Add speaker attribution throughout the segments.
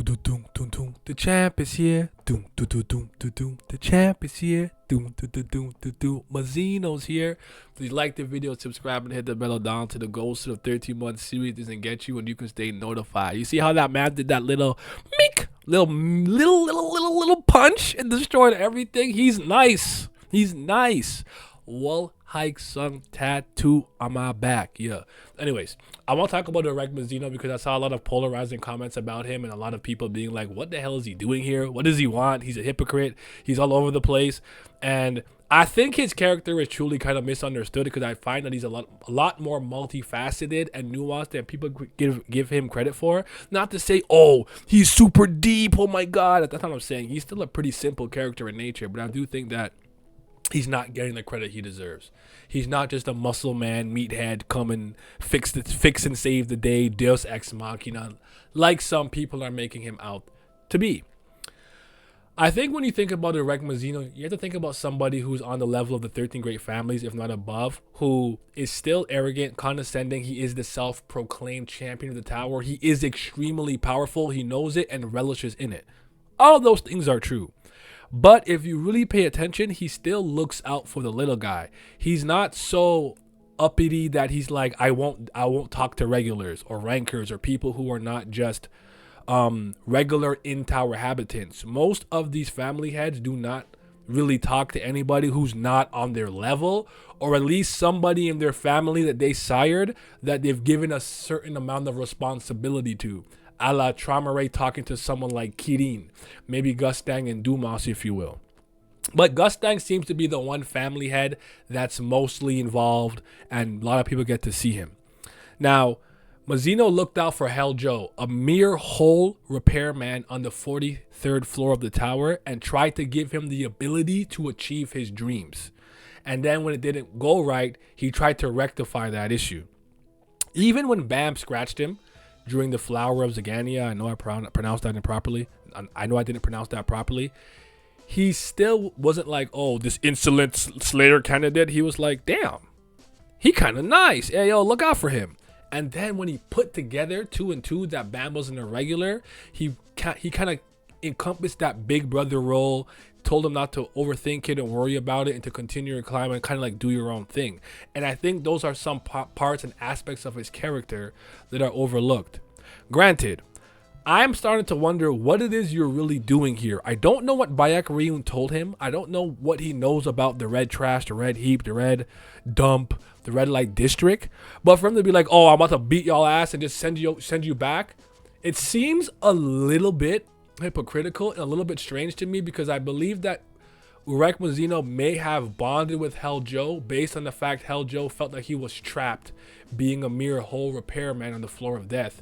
Speaker 1: The champ is here. The champ is here. Mazino's here. Please like the video, subscribe, and hit the bell down to the goals to the 13-month series doesn't get you, and you can stay notified. You see how that man did that little meek, little punch and destroyed everything? He's nice. He's nice. Wall hike sung tattoo on my back. Yeah. Anyways, I want to talk about Urek Mazino because I saw a lot of polarizing comments about him and a lot of people being like, what the hell is he doing here? What does he want? He's a hypocrite. He's all over the place. And I think his character is truly kind of misunderstood because I find that he's a lot more multifaceted and nuanced than people give him credit for. Not to say, oh, he's super deep. Oh my God. That's not what I'm saying. He's still a pretty simple character in nature, but I do think that he's not getting the credit he deserves. He's not just a muscle man, meathead, come and fix and save the day, Deus Ex Machina, like some people are making him out to be. I think when you think about Urek Mazino, you have to think about somebody who's on the level of the 13 great families, if not above, who is still arrogant, condescending. He is the self-proclaimed champion of the tower. He is extremely powerful. He knows it and relishes in it. All those things are true. But if you really pay attention, he still looks out for the little guy. He's not so uppity that he's like, I won't talk to regulars or rankers or people who are not just regular in-tower habitants. Most of these family heads do not really talk to anybody who's not on their level, or at least somebody in their family that they sired that they've given a certain amount of responsibility to. A la Traumeré talking to someone like Kirin, maybe Gustang and Dumas, if you will. But Gustang seems to be the one family head that's mostly involved, and a lot of people get to see him. Now, Mazino looked out for Hell Joe, a mere hole repairman on the 43rd floor of the tower, and tried to give him the ability to achieve his dreams. And then when it didn't go right, he tried to rectify that issue. Even when Bam scratched him during the Flower of Zagania, I know I pronounced that improperly. I know I didn't pronounce that properly. He still wasn't like, oh, this insolent Slayer candidate. He was like, damn, he kind of nice. Hey, yo, look out for him. And then when he put together 2 and 2 that Bam wasn't a regular, he kind of encompassed that big brother role, told him not to overthink it and worry about it and to continue your climb and kind of like do your own thing. And I think those are some parts and aspects of his character that are overlooked. Granted, I'm starting to wonder what it is you're really doing here. I don't know what Bayak Ryun told him. I don't know what he knows about the red trash, the red heap, the red dump, the red light district. But for him to be like, oh, I'm about to beat y'all ass and just send you back, it seems a little bit hypocritical and a little bit strange to me, because I believe that Urek Mazino may have bonded with Hell Joe based on the fact Hell Joe felt that he was trapped, being a mere hole repairman on the floor of death,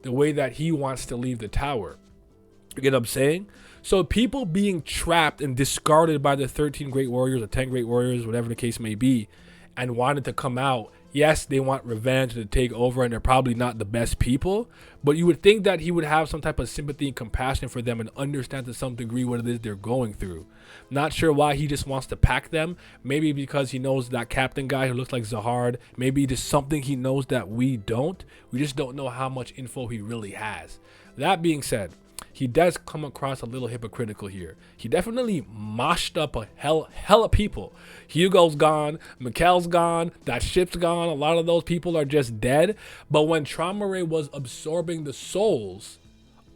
Speaker 1: the way that he wants to leave the tower. You get what I'm saying? So people being trapped and discarded by the 13 great warriors or 10 great warriors, whatever the case may be, and wanted to come out, yes, they want revenge to take over, and they're probably not the best people, but you would think that he would have some type of sympathy and compassion for them and understand to some degree what it is they're going through. Not sure why he just wants to pack them. Maybe because he knows that captain guy who looks like Zahard. Maybe just something he knows that we don't. We just don't know how much info he really has. That being said, he does come across a little hypocritical here. He definitely moshed up a hella people. Hugo's gone, Mikkel's gone, that ship's gone. A lot of those people are just dead. But when Traumeré was absorbing the souls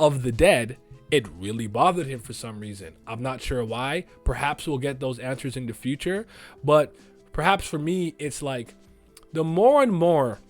Speaker 1: of the dead, it really bothered him for some reason. I'm not sure why. Perhaps we'll get those answers in the future. But perhaps for me, it's like the more and more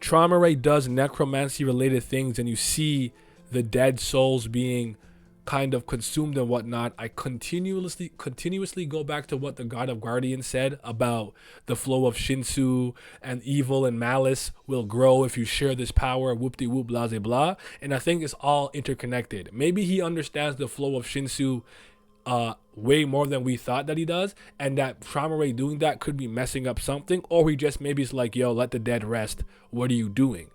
Speaker 1: Traumeré does necromancy related things and you see the dead souls being kind of consumed and whatnot, I continuously go back to what the God of Guardians said about the flow of Shinsu, and evil and malice will grow if you share this power, whoop-de-whoop, blah, blah, blah. And I think it's all interconnected. Maybe he understands the flow of Shinsu way more than we thought that he does, and that Traumeré doing that could be messing up something, or he just maybe is like, yo, let the dead rest. What are you doing?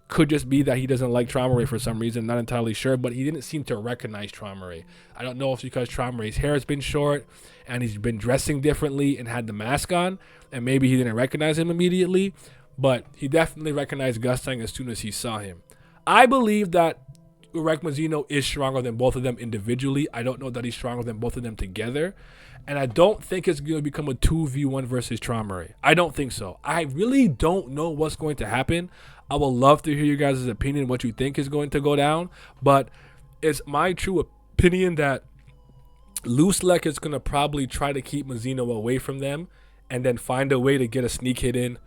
Speaker 1: Could just be that he doesn't like Traumeré for some reason, not entirely sure, but he didn't seem to recognize Traumeré. I don't know if it's because Traumeré's hair has been short and he's been dressing differently and had the mask on, and maybe he didn't recognize him immediately, but he definitely recognized Gustang as soon as he saw him. I believe that Urek Mazino is stronger than both of them individually. I don't know that he's stronger than both of them together. And I don't think it's going to become a 2v1 versus Traumare. I don't think so. I really don't know what's going to happen. I would love to hear you guys' opinion, what you think is going to go down. But it's my true opinion that Lusek is going to probably try to keep Mazino away from them and then find a way to get a sneak hit in.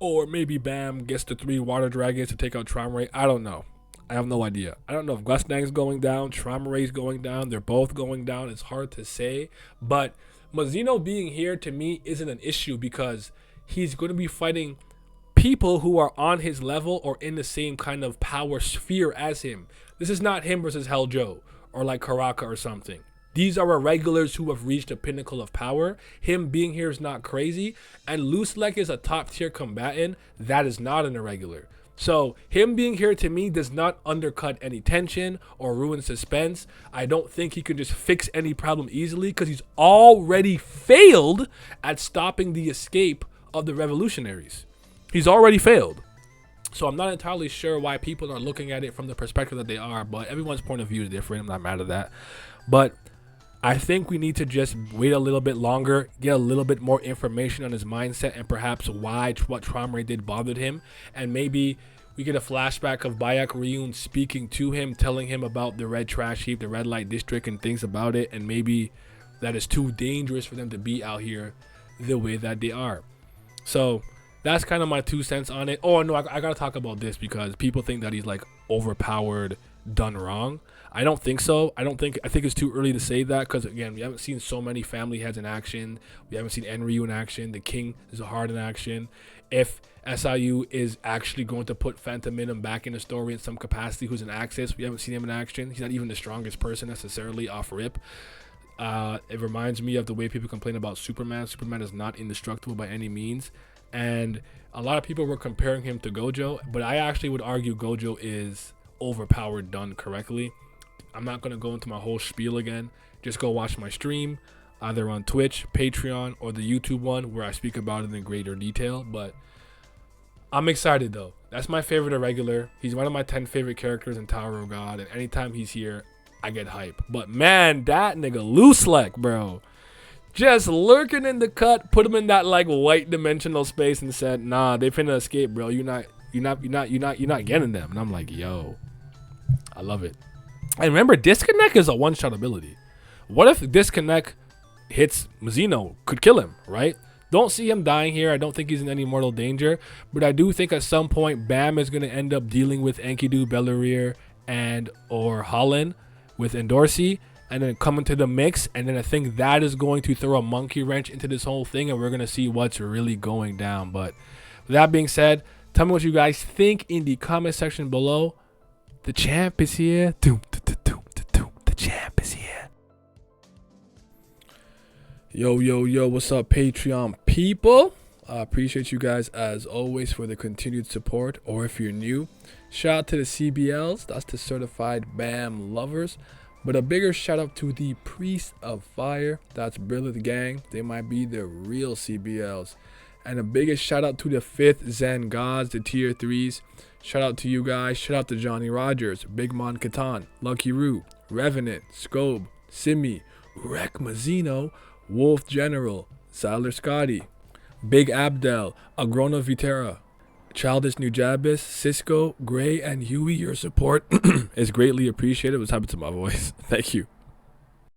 Speaker 1: Or maybe Bam gets the 3 water dragons to take out Traumare. I don't know. I have no idea. I don't know if Gustang's going down, Traumare's going down. They're both going down. It's hard to say. But Mazino being here to me isn't an issue because he's going to be fighting people who are on his level or in the same kind of power sphere as him. This is not him versus Hell Joe or like Karaka or something. These are irregulars who have reached a pinnacle of power. Him being here is not crazy. And Lusek is a top tier combatant. That is not an irregular. So him being here to me does not undercut any tension or ruin suspense. I don't think he can just fix any problem easily because he's already failed at stopping the escape of the revolutionaries. He's already failed. So I'm not entirely sure why people are looking at it from the perspective that they are, but everyone's point of view is different. I'm not mad at that. But I think we need to just wait a little bit longer, get a little bit more information on his mindset and perhaps why what Traumare did bothered him. And maybe we get a flashback of Bayak Ryun speaking to him, telling him about the red trash heap, the red light district and things about it. And maybe that is too dangerous for them to be out here the way that they are. So that's kind of my 2 cents on it. Oh, no, I got to talk about this because people think that he's like overpowered, done wrong. I don't think so. I think it's too early to say that because, again, we haven't seen so many family heads in action. We haven't seen Enryu in action. The King Zahard in action. If SIU is actually going to put Phantom Minim back in the story in some capacity, who's in Axis, we haven't seen him in action. He's not even the strongest person necessarily off rip. It reminds me of the way people complain about Superman. Superman is not indestructible by any means. And a lot of people were comparing him to Gojo, but I actually would argue Gojo is overpowered done correctly. I'm not going to go into my whole spiel again. Just go watch my stream, either on Twitch, Patreon, or the YouTube one where I speak about it in greater detail. But I'm excited, though. That's my favorite irregular. He's one of my 10 favorite characters in Tower of God, and anytime he's here, I get hype. But, man, that nigga Lusek, bro. Just lurking in the cut, put him in that like white dimensional space and said, nah, they finna escape, bro. You're not getting them. And I'm like, yo, I love it. And remember, disconnect is a one-shot ability. What if disconnect hits Mazino? Could kill him, right? Don't see him dying here. I don't think he's in any mortal danger. But I do think at some point, Bam is going to end up dealing with Enkidu, Bellerir, and or Holland with Endorsi. And then come into the mix. And then I think that is going to throw a monkey wrench into this whole thing. And we're going to see what's really going down. But with that being said, tell me what you guys think in the comment section below. The champ is here. The champ is here. Yo, what's up, Patreon people? I appreciate you guys as always for the continued support. Or if you're new, shout out to the CBLs. That's the certified BAM lovers. But a bigger shout out to the Priest of Fire. That's Brilliant Gang. They might be the real CBLs. And the biggest shout out to the 5th Zen Gods, the tier 3s. Shout out to you guys. Shout out to Johnny Rogers, Big Mon Katan, Lucky Roo, Revenant, Scobe, Simi, Urek Mazino, Wolf General, Siler Scotty, Big Abdel, Agrona Vitera, Childish Nujabis, Cisco, Gray, and Huey. Your support is greatly appreciated. What's happened to my voice? Thank you.